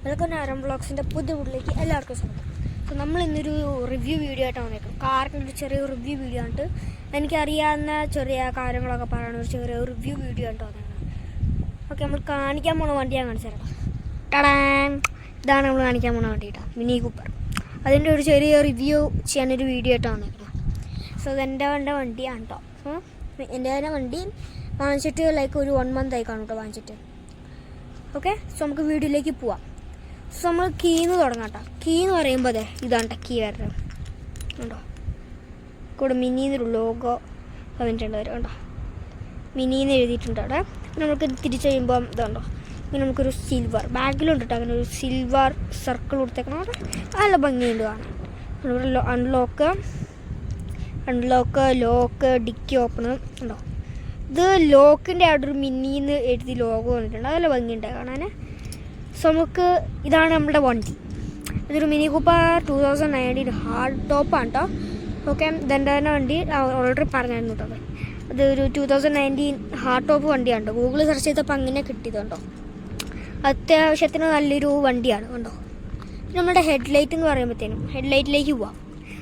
Welcome ആരം വ്ളോഗ്സിൻ്റെ പുതിയ വീട്ടിലേക്ക് എല്ലാവർക്കും സ്വാഗതം. സോ നമ്മൾ ഇന്നൊരു റിവ്യൂ വീഡിയോ ആയിട്ടാണ് വന്നേക്കുന്നത്. കാറിൻ്റെ ഒരു ചെറിയ റിവ്യൂ വീഡിയോ ആണ്. എനിക്കറിയാവുന്ന ചെറിയ കാര്യങ്ങളൊക്കെ പറയുന്ന ഒരു ചെറിയ റിവ്യൂ വീഡിയോ ആയിട്ട് വന്നേക്കുന്നത്. ഓക്കെ, നമ്മൾ കാണിക്കാൻ പോണ വണ്ടി ഞാൻ കാണിച്ചു തരാം. ടടാൻ, ഇതാണ് നമ്മൾ കാണിക്കാൻ പോണ വണ്ടി കേട്ടോ, മിനി കൂപ്പർ. അതിൻ്റെ ഒരു ചെറിയ റിവ്യൂ ചെയ്യാനൊരു വീഡിയോ ആയിട്ടാണ് വന്നേക്കുന്നത്. സോ ഇതെൻ്റെ വണ്ടിയാണ് കേട്ടോ. എൻ്റെ തന്നെ വണ്ടി വാങ്ങിച്ചിട്ട് ഒരു 1 month ആയി കാണും കേട്ടോ വാങ്ങിച്ചിട്ട്. ഓക്കെ, സോ നമുക്ക് വീഡിയോയിലേക്ക് പോവാം. സോ നമ്മൾ കീന്ന് തുടങ്ങാം കേട്ടോ. കീ എന്ന് പറയുമ്പോൾ അതെ ഇതാണ് കീ വരുന്നത് കേട്ടോ. കൂടെ മിനിന്നൊരു ലോഗോ വന്നിട്ടുണ്ട് വരും കേട്ടോ. മിനിന്ന് എഴുതിയിട്ടുണ്ട് അവിടെ. പിന്നെ നമുക്ക് തിരിച്ച് കഴിയുമ്പോൾ ഇതുണ്ടോ, പിന്നെ നമുക്കൊരു സിൽവർ ബാക്കിലുണ്ട് കേട്ടോ. അങ്ങനെ ഒരു സിൽവർ സർക്കിൾ കൊടുത്തേക്കണം അവിടെ. നല്ല ഭംഗിയുണ്ട് കാണാൻ. അൺലോക്ക് ലോക്ക് ഡിക്കി ഓപ്പൺ ഉണ്ടോ. ഇത് ലോക്കിൻ്റെ അവിടെ ഒരു മിനിന്ന് എഴുതി ലോഗോ വന്നിട്ടുണ്ട്. നല്ല ഭംഗിയുണ്ട് കാണാൻ. സോ നമുക്ക് ഇതാണ് നമ്മുടെ വണ്ടി. ഇതൊരു മിനി കൂപ്പർ 2019 ഹാർഡ് ടോപ്പാണ് കേട്ടോ. ഓക്കെ, ഇതെൻ്റെ തന്നെ വണ്ടി ഓൾറെഡി പറഞ്ഞായിരുന്നു കേട്ടോ. അതൊരു 2019 ഹാർഡ് ടോപ്പ് വണ്ടിയാണ് കേട്ടോ. ഗൂഗിൾ സെർച്ച് ചെയ്തപ്പോൾ അങ്ങനെ കിട്ടിയതുണ്ടോ. അത്യാവശ്യത്തിന് നല്ലൊരു വണ്ടിയാണ് കണ്ടോ. നമ്മുടെ ഹെഡ്ലൈറ്റ് എന്ന് പറയുമ്പോഴത്തേനും ഹെഡ്ലൈറ്റിലേക്ക് പോവാം.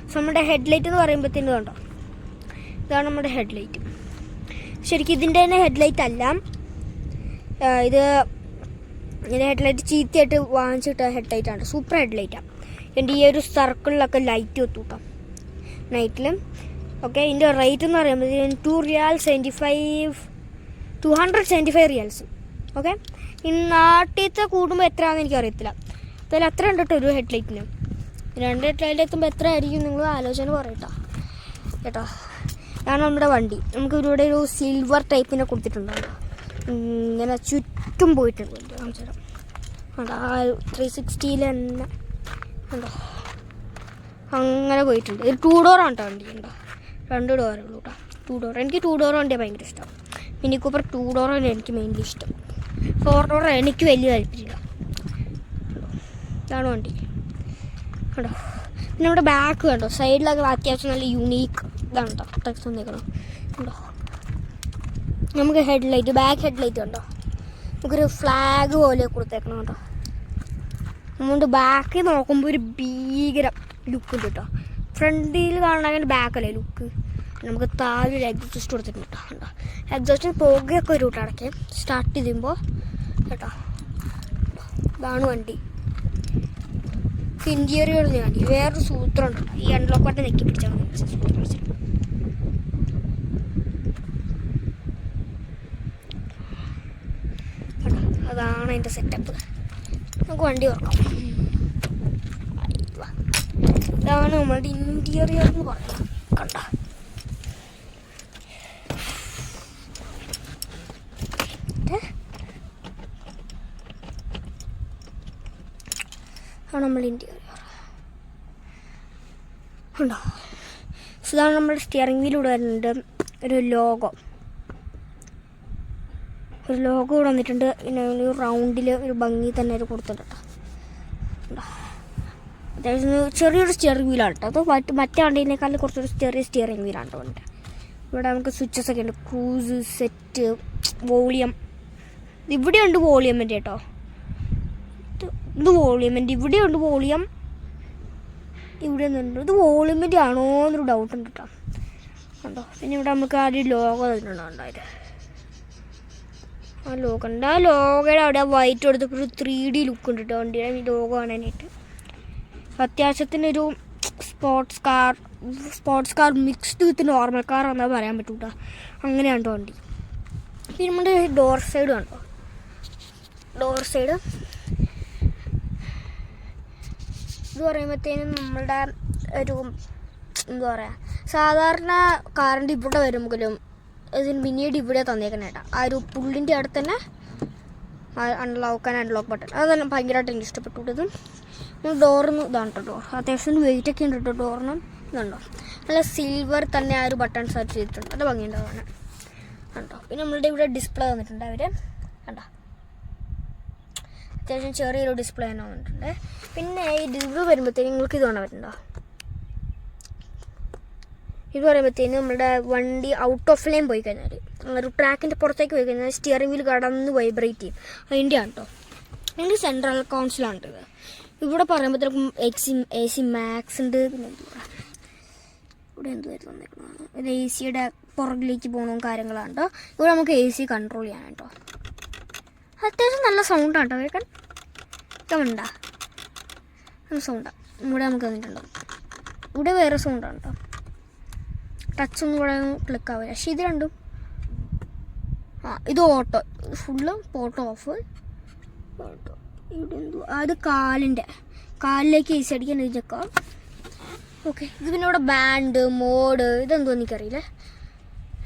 സോ നമ്മുടെ ഹെഡ്ലൈറ്റ് എന്ന് പറയുമ്പോഴത്തേനും കണ്ടോ, ഇതാണ് നമ്മുടെ ഹെഡ്ലൈറ്റ്. ശരിക്കും ഇതിൻ്റെ തന്നെ ഹെഡ്ലൈറ്റ് അല്ല, ഇത് ഹെഡ്ലൈറ്റ് ചീത്തയായിട്ട് വാങ്ങിച്ചിട്ട ഹെഡ്ലൈറ്റാണ്. സൂപ്പർ ഹെഡ്ലൈറ്റാണ്. എൻ്റെ ഈ ഒരു സർക്കിളിലൊക്കെ ലൈറ്റ് വെത്തൂട്ടാം നൈറ്റിലും. ഓക്കെ, ഇതിൻ്റെ റേറ്റ് എന്ന് പറയുമ്പോൾ $275 റിയാൽസ്. ഓക്കെ, ഈ നാട്ടിലത്തെ കൂടുമ്പോൾ എത്രയാണെന്ന് എനിക്കറിയത്തില്ല. അതിൽ അത്ര ഉണ്ട് കേട്ടോ ഒരു ഹെഡ്ലൈറ്റിന്. 2 ഹെഡ്ലൈറ്റ് എത്തുമ്പോൾ എത്ര ആയിരിക്കും നിങ്ങൾ ആലോചന പറയട്ടോ കേട്ടോ. ഇതാണ് നമ്മുടെ വണ്ടി. നമുക്ക് ഇവിടെ ഒരു സിൽവർ ടൈപ്പിനെ കൊടുത്തിട്ടുണ്ട്. ഇങ്ങനെ ചുറ്റും പോയിട്ടുണ്ട്. കാണിച്ചു തരാം. ആ 360 തന്നെ ഉണ്ടോ, അങ്ങനെ പോയിട്ടുണ്ട്. ഇത് 2 ഡോറാണ് കേട്ടോ വണ്ടി. ഉണ്ടോ, 2 ഡോറേ ഉള്ളൂ കേട്ടോ. 2 ഡോർ. എനിക്ക് 2 ഡോർ വണ്ടിയാണ് ഭയങ്കര ഇഷ്ടം. മിനി കൂപ്പർ 2 ഡോറാണ് എനിക്ക് മെയിൻലി ഇഷ്ടം. 4 ഡോർ എനിക്ക് വലിയ താല്പര്യമില്ല. ഇതാണ് വണ്ടി കേട്ടോ. പിന്നെ നമ്മുടെ ബാക്ക് കണ്ടോ, സൈഡിലൊക്കെ അത്യാവശ്യം നല്ല യുണീക്ക് ഇതാണ് കേട്ടോ ടെക്സ് വന്നേക്കണം കേട്ടോ. നമുക്ക് ഹെഡ്ലൈറ്റ്, ബാക്ക് ഹെഡ്ലൈറ്റ് കണ്ടോ, നമുക്കൊരു ഫ്ലാഗ് പോലെ കൊടുത്തേക്കണം കേട്ടോ. അതുകൊണ്ട് ബാക്കിൽ നോക്കുമ്പോൾ ഒരു ഭീകരം ലുക്ക് ഉണ്ട് കേട്ടോ. ഫ്രണ്ടിൽ കാണണമെങ്കിൽ ബാക്കല്ലേ ലുക്ക്. നമുക്ക് താഴെ ഒരു എക്സോസ്റ്റ് കൊടുത്തിട്ടുണ്ട് കേട്ടോ. എക്സോസ്റ്റിന് പുകയൊക്കെ ഒരു കൂട്ടം അടയ്ക്കാം സ്റ്റാർട്ട് ചെയ്യുമ്പോൾ കേട്ടോ. ഇതാണ് വണ്ടി. ഇൻറ്റീരിയർ വണ്ടി വേറൊരു സൂത്രം ഉണ്ട്. ഈ അൺലോക്ക് ബട്ടൺ നെക്കി പിടിച്ചാൽ മതി. അതാണ് അതിൻ്റെ സെറ്റപ്പ്. നമുക്ക് വണ്ടി തുറക്കാം. ഇതാണ് നമ്മളുടെ ഇൻറ്റീരിയർ എന്ന് പറയാം കണ്ട. ആണ് നമ്മൾ ഇൻറ്റീരിയർ ഉണ്ടോ. ഇതാണ് നമ്മുടെ സ്റ്റിയറിംഗ് വീലൂടെ വരുന്നുണ്ട്. ഒരു ലോഗോ കൂടെ വന്നിട്ടുണ്ട്. പിന്നെ ഒരു റൗണ്ടിൽ ഒരു ഭംഗി തന്നെ ഒരു കൊടുത്തിട്ടുണ്ട് കേട്ടോ. അത്യാവശ്യം ചെറിയൊരു സ്റ്റിയറിംഗ് വീലാണ് കേട്ടോ. അത് മറ്റേ വണ്ടീനേക്കാളും കുറച്ചൊരു ചെറിയ സ്റ്റിയറിംഗ് വീലാണ് കേട്ടോ വണ്ടി. ഇവിടെ നമുക്ക് സ്വിച്ചസ് ഒക്കെ ഉണ്ട്. Cruise, set, volume. ഇവിടെ ഉണ്ട് വോളിയമിൻ്റെ കേട്ടോ. ഇത് വോളിയമിൻ്റെ ഇവിടെ ഉണ്ട് വോളിയം. ഇവിടെ ഒന്നുണ്ട്. ഇത് വോളിയമിൻ്റെ ആണോ എന്നൊരു ഡൗട്ട് ഉണ്ട് കേട്ടോ കണ്ടോ. പിന്നെ ഇവിടെ നമുക്ക് ആദ്യം ലോഗോ തന്നിട്ടുണ്ടായത്. ആ ലോഗോ ഉണ്ട്. ആ ലോഗോയുടെ അവിടെ വൈറ്റ് കൊടുത്തപ്പോൾ ഒരു 3D ലുക്ക് ഉണ്ട് കേട്ടോ വണ്ടിയുടെ ഈ ലോഗോ കാണാനായിട്ട്. അത്യാവശ്യത്തിനൊരു sports car mixed with normal car എന്നാൽ പറയാൻ പറ്റൂ കേട്ടോ. അങ്ങനെയാണ് കേട്ടോ വണ്ടി. പിന്നെ നമ്മുടെ ഡോർ സൈഡ് കണ്ടോ. ഡോർ സൈഡ് ഇത് പറയുമ്പോഴത്തേനും നമ്മളുടെ ഒരു എന്താ പറയുക, സാധാരണ കാറിൻ്റെ ഇവിടെ വരുമ്പോഴും ഇതിന് പിന്നീട് ഇവിടെ തന്നേക്കണം കേട്ടോ. ആ ഒരു പുള്ളിൻ്റെ അടുത്ത് തന്നെ അൺലോക്ക് ബട്ടൺ. അത് തന്നെ ഭയങ്കരമായിട്ട് എനിക്ക് ഇഷ്ടപ്പെട്ടത്. ഡോറിന് ഇതാണ് കേട്ടോ. ഡോർ അത്യാവശ്യം വെയിറ്റ് ഒക്കെ ഉണ്ട് കേട്ടോ ഡോറിന്. ഇതുണ്ടോ, നല്ല സിൽവർ തന്നെ ആ ഒരു ബട്ടൺ സെർച്ച് ചെയ്തിട്ടുണ്ട്. നല്ല ഭംഗിയുണ്ടാവാണ് കണ്ടോ. പിന്നെ നമ്മളുടെ ഇവിടെ ഡിസ്പ്ലേ വന്നിട്ടുണ്ട് അവർ കണ്ടോ. അത്യാവശ്യം ചെറിയൊരു ഡിസ്പ്ലേ തന്നെ വന്നിട്ടുണ്ട്. പിന്നെ ഈ ഡിസ്പ്ലേ വരുമ്പോഴത്തേക്കും നിങ്ങൾക്ക് ഇത് കാണാൻ പറ്റുന്നുണ്ടോ. ഇത് പറയുമ്പോഴത്തേനും നമ്മുടെ വണ്ടി ഔട്ട് ഓഫ് ലൈൻ പോയി കഴിഞ്ഞാൽ ഒരു ട്രാക്കിൻ്റെ പുറത്തേക്ക് പോയി കഴിഞ്ഞാൽ സ്റ്റിയറിംഗ് വീൽ കടന്ന് വൈബ്രേറ്റ് ചെയ്യും. അതിൻ്റെയാണ് കേട്ടോ. ഇത് സെൻട്രൽ കൗൺസിലാണ് ഇത്. ഇവിടെ പറയുമ്പോഴത്തേക്കും AC മാക്സ് ഉണ്ട്. പിന്നെ ഇവിടെ എന്തുവായിരുന്നു വന്നേക്കുന്നത്, ഇത് AC പുറകിലേക്ക് പോകുന്ന കാര്യങ്ങളാണ് കേട്ടോ. ഇവിടെ നമുക്ക് AC കൺട്രോൾ ചെയ്യാൻ കേട്ടോ. അത്യാവശ്യം നല്ല സൗണ്ടാണ് കേട്ടോ കേൾക്കാൻ. കേൾക്കുന്നുണ്ടോ? നല്ല സൗണ്ടാണ്. ഇവിടെ നമുക്ക് വന്നിട്ടുണ്ടോ, ഇവിടെ വേറെ സൗണ്ടാണ് കേട്ടോ. ടച്ചൊന്നും ഇവിടെ ക്ലിക്ക് ആവില്ല. പക്ഷേ ഇത് രണ്ടും ഇത് auto full auto of. Auto ഇവിടെ എന്തോ അത് കാലിലേക്ക് AC അടിക്കാൻ ഇതൊക്കെ. ഓക്കെ, ഇത് പിന്നെ ഇവിടെ ബാൻഡ് മോഡ് ഇതെന്തോ എനിക്കറിയില്ല.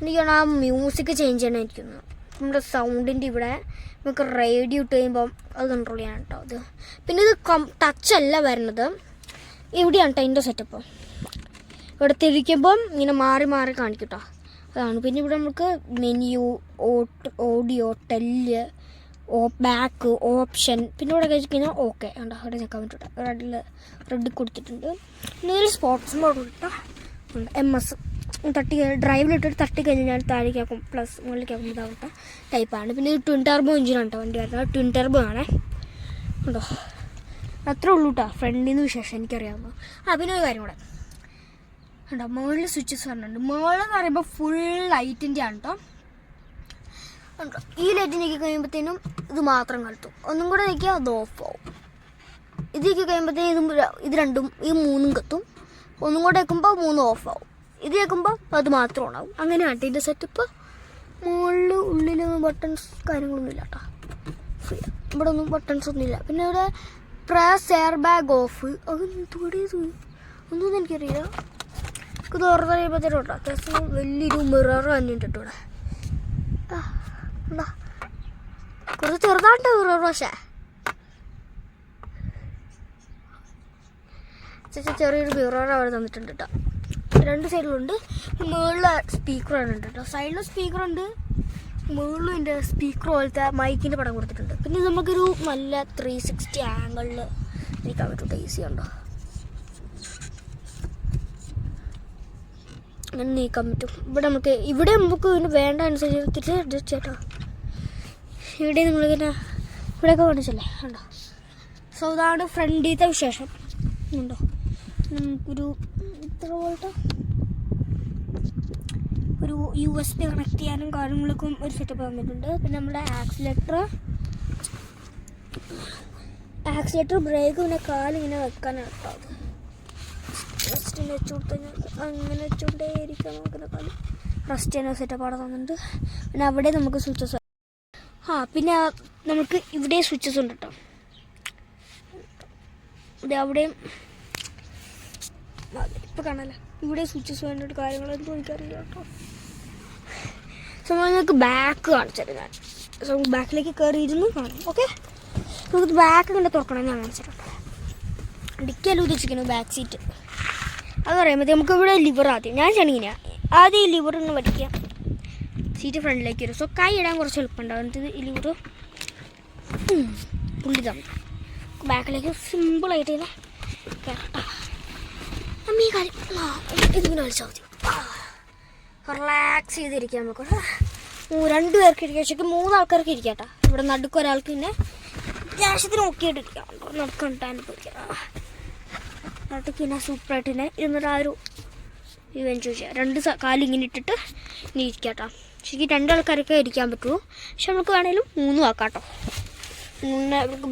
എനിക്കാണ് ആ മ്യൂസിക് ചേഞ്ച് ചെയ്യണമായിരിക്കുന്നു. നമ്മുടെ സൗണ്ടിൻ്റെ ഇവിടെ നമുക്ക് റേഡിയോ ഇട്ട് കഴിയുമ്പം അത് കൺട്രോൾ ചെയ്യാൻ കേട്ടോ അത്. പിന്നെ ഇത് ടച്ചല്ല വരുന്നത്, ഇവിടെയാണ് കേട്ടോ അതിൻ്റെ സെറ്റപ്പ്. ഇവിടെ തിരിക്കുമ്പം ഇങ്ങനെ മാറി മാറി കാണിക്കും കേട്ടോ, അതാണ്. പിന്നെ ഇവിടെ നമുക്ക് മെനു, ഓഡിയോ, ടെല്ല്, ബാക്ക്, ഓപ്ഷൻ, പിന്നെ ഇവിടെ കഴിച്ചിരിക്കുന്നത് ഓക്കെ ഉണ്ടോ. അവിടെ ഞെക്കാൻ പറ്റും, റെഡ് കൊടുത്തിട്ടുണ്ട്. പിന്നെ ഇതിൽ സ്പോർട്സ് മോഡ് കിട്ടോ ഉണ്ട്. MS ഡ്രൈവിലിട്ടിട്ട് തട്ടി കഴിഞ്ഞാൽ താഴേക്കാക്കും, പ്ലസ് മുകളിലേക്കാക്കും ഇതാവട്ടെ ടൈപ്പാണ്. പിന്നെ ഇത് ട്വിൻ ടർബോ എഞ്ചിനാണ് കേട്ടോ വണ്ടി വരുന്നത്. ട്വിൻ ടർബോ ആണേ ഉണ്ടോ. അത്രേ ഉള്ളൂ കേട്ടോ ഫ്രണ്ടിൽ നിന്ന് വിശേഷം എനിക്കറിയാവുന്ന. പിന്നെ ഒരു കാര്യം കൂടെ ഉണ്ടോ, മുകളിൽ സ്വിച്ചസ് പറഞ്ഞിട്ടുണ്ട്. മുകളെന്ന് പറയുമ്പോൾ ഫുൾ ലൈറ്റിൻ്റെ ആണ് കേട്ടോ ഉണ്ടോ. ഈ ലൈറ്റ് നീക്കി കഴിയുമ്പോഴത്തേനും ഇത് മാത്രം കത്തും. ഒന്നും കൂടെ നീക്കിയാൽ അത് ഓഫ് ആവും. ഇത് നീക്കി കഴിയുമ്പോഴത്തേനും ഇത് രണ്ടും ഈ മൂന്നും കത്തും. ഒന്നും കൂടെ വെക്കുമ്പോൾ 3 ഓഫ് ആവും. ഇത് കേൾക്കുമ്പോൾ അത് മാത്രം ഉണ്ടാവും. അങ്ങനെയാണ് ഇതിൻ്റെ സെറ്റപ്പ്. മുകളിൽ ഉള്ളിൽ ബട്ടൺസ് കാര്യങ്ങളൊന്നും ഇല്ല കേട്ടോ. ഇവിടെ ഒന്നും ബട്ടൺസ് ഒന്നും ഇല്ല. പിന്നെ ഇവിടെ പ്രസ് എയർ ബാഗ് ഓഫ്, അത് എന്തുകൂടിയത് ഒന്നും എനിക്കറിയില്ല. ഇത് തുറന്ന് കഴിയുമ്പോഴത്തേനും കേട്ടോ അത്യാവശ്യം വലിയൊരു മിറർ തന്നെ ഉണ്ട് ഇവിടെ. എന്താ കുറച്ച് ചെറുതായിട്ട് മിറർ, പക്ഷേ ചെറിയൊരു മിറർ അവിടെ തന്നിട്ടുണ്ട് കേട്ടോ. 2 സൈഡിലുണ്ട്. മുകളിൽ സ്പീക്കറാണ് ഉണ്ട് കേട്ടോ. സൈഡിൽ സ്പീക്കറുണ്ട്, മുകളിലും എൻ്റെ സ്പീക്കർ പോലത്തെ മൈക്കിൻ്റെ പടം കൊടുത്തിട്ടുണ്ട്. പിന്നെ നമുക്കൊരു നല്ല 360 ആംഗിളിൽ നീക്കാൻ പറ്റും. AC ഉണ്ടോ അങ്ങനെ നീക്കാൻ പറ്റും. ഇവിടെ നമുക്ക് പിന്നെ വേണ്ട അനുസരിച്ച് അഡ്ജസ്റ്റ് കേട്ടോ. ഇവിടെ നമ്മളിങ്ങനെ ഇവിടെയൊക്കെ കാണിച്ചല്ലേ ഉണ്ടോ. സോ ഇതാണ് ഫ്രണ്ടിലത്തെ വിശേഷം ഉണ്ടോ. നമുക്കൊരു ഇത്ര പോലത്തെ ഒരു USB കണക്ട് ചെയ്യാനും കാര്യങ്ങൾക്കും ഒരു സെറ്റപ്പ് വന്നിട്ടുണ്ട്. പിന്നെ നമ്മുടെ ആക്സിലേറ്റർ ബ്രേക്ക് പിന്നെ കാലിങ്ങനെ വെക്കാനാണ് കേട്ടോ. അത് റെസ്റ്റിന് വെച്ച് കൊടുത്ത് അങ്ങനെ വെച്ചുകൊണ്ടേയിരിക്കാം നമുക്കിനെ കാല് റെസ്റ്റ് ചെയ്യുന്ന സെറ്റപ്പ് അവിടെ തന്നിട്ടുണ്ട്. പിന്നെ അവിടെ നമുക്ക് സ്വിച്ചസ് പിന്നെ നമുക്ക് ഇവിടെ സ്വിച്ചസ് ഉണ്ട് കേട്ടോ. ഇത് അവിടെയും ഇപ്പോൾ കാണാമല്ലോ, ഇവിടെ സ്വിച്ചസ് വേണ്ടിയിട്ട് കാര്യങ്ങളൊന്നും എനിക്കറിയില്ല കേട്ടോ. സോ നിങ്ങൾക്ക് ബാക്ക് കാണിച്ചിട്ട് ഞാൻ ബാക്കിലേക്ക് കയറിയിരുന്നു കാണും. ഓക്കെ, നമുക്ക് ബാക്ക് കണ്ട് തുറക്കണം ഞാൻ കാണിച്ചിട്ടുണ്ട്. ഡിക്കിയെല്ലാം ഉദ്ദേശിക്കുന്നു ബാക്ക് സീറ്റ്. അത് പറയുമ്പോഴത്തേക്ക് നമുക്ക് ഇവിടെ ലിവർ ഞാൻ ചെയ്യണിങ്ങനെ ആദ്യം ഈ ലിവർ ഒന്ന് പഠിക്കുക, സീറ്റ് ഫ്രണ്ടിലേക്ക് വരും. സോ കൈ ഇടാൻ കുറച്ച് എളുപ്പമുണ്ടാവും. എന്നിട്ട് ഈ ലിവർ പുള്ളി തന്നു ബാക്കിലേക്ക് സിമ്പിളായിട്ട് ഇങ്ങനെ കേട്ടോ. ഈ കാര്യം ഇതിങ്ങനെ കളിച്ചാൽ മതി. റിലാക്സ് ചെയ്തിരിക്കാം നമുക്ക്. 2 പേർക്ക് ഇരിക്കാം, ശരിക്കും 3 ആൾക്കാർക്ക് ഇരിക്കാം കേട്ടോ. ഇവിടെ നടുക്ക് ഒരാൾക്ക് പിന്നെ അത്യാവശ്യത്തിന് നോക്കിയിട്ടിരിക്കാം. നടക്കണ്ടാൻ പോയിക്കാം നടുക്ക് പിന്നെ സൂപ്പറായിട്ട് തന്നെ ഇരുന്നിട്ട് ആ ഒരു വ്യൂ എൻജോയ് ചെയ്യാം. 2 കാലിങ്ങനെ ഇട്ടിട്ട് ഇനി ഇരിക്കാം കേട്ടോ. ശരിക്കും 2 ആൾക്കാരൊക്കെ ഇരിക്കാൻ പറ്റുള്ളൂ, പക്ഷെ നമുക്ക് വേണമെങ്കിലും 3 ആക്കാം കേട്ടോ.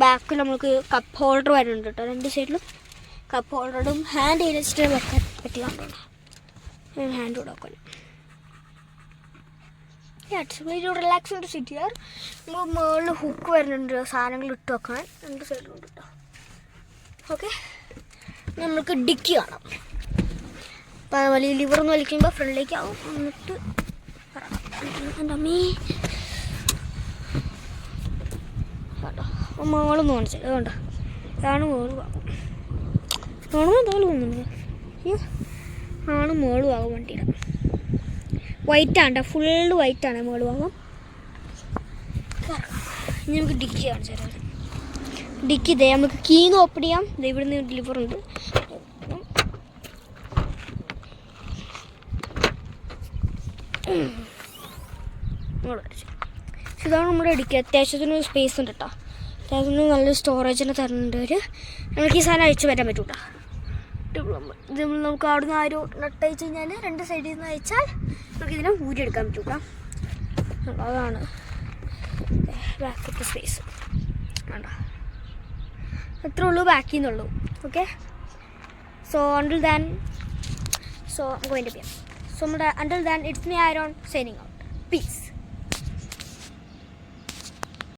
ബാക്കിൽ നമുക്ക് കപ്പ് ഹോൾഡർ വരുന്നുണ്ട് കേട്ടോ. 2 സൈഡിലും കപ്പ് ഹോൾഡറും ഹാൻഡ് ചെയ്തിട്ട് വെക്കാൻ പറ്റില്ല. ഹാൻഡ് കൂടെ വെക്കാൻ റിലാക്സിങ് ടു സിറ്റ് ഹിയർ. നമുക്ക് മുകളിൽ ഹുക്ക് വരുന്നുണ്ട്, സാധനങ്ങൾ ഇട്ട് വെക്കാൻ 2 സൈഡിലുണ്ട് കേട്ടോ. ഓക്കെ, നമുക്ക് ഡിക്കി കാണാം. അപ്പം വലിയ ലിവറൊന്ന് വലിക്കുമ്പോൾ ഫ്രണ്ടിലേക്ക് ആവും. എന്നിട്ട് എൻ്റെ അമ്മീ കേട്ടോ മോളൊന്ന് കാണിച്ചത് അതുകൊണ്ടോ. ഇതാണ് മോള് ഭാഗം. മോളും തോന്നുന്നുണ്ട് ആണ് മോള് ഭാഗം വണ്ടിയുടെ. വൈറ്റാണ്, ഫുള്ള് വൈറ്റാണ് മോള് ഭാഗം. ഇനി നമുക്ക് ഡിക്കി കാണിച്ചു തരാം. ഡിക്കി ഇതേ നമുക്ക് കീന്ന് ഓപ്പൺ ചെയ്യാം. ഇവിടെ നിന്ന് ലിവറുണ്ട്. ഇതാണ് നമ്മുടെ ഡിക്കി. അത്യാവശ്യത്തിന് സ്പേസ് ഉണ്ട് കേട്ടോ. അതിന് നല്ല സ്റ്റോറേജിന് തരുന്നുണ്ട് അവർ. നമുക്ക് ഈ സാധനം അയച്ചു വരാൻ പറ്റൂട്ടാ. ഇത് നമുക്ക് അവിടെ നിന്ന് ഒരു നട്ട് അയച്ചു കഴിഞ്ഞാൽ 2 സൈഡിൽ നിന്ന് അയച്ചാൽ നമുക്ക് ഇതിനെ ഊരിയെടുക്കാൻ പറ്റൂട്ടാ. അതാണ് ബാക്കത്തെ സ്പേസ്. വേണ്ട, അത്രേ ഉള്ളൂ ബാക്കിൽ നിന്നുള്ളൂ. Okay, so until then I'm going to be. So until then, it's me, Iron, signing out. Peace.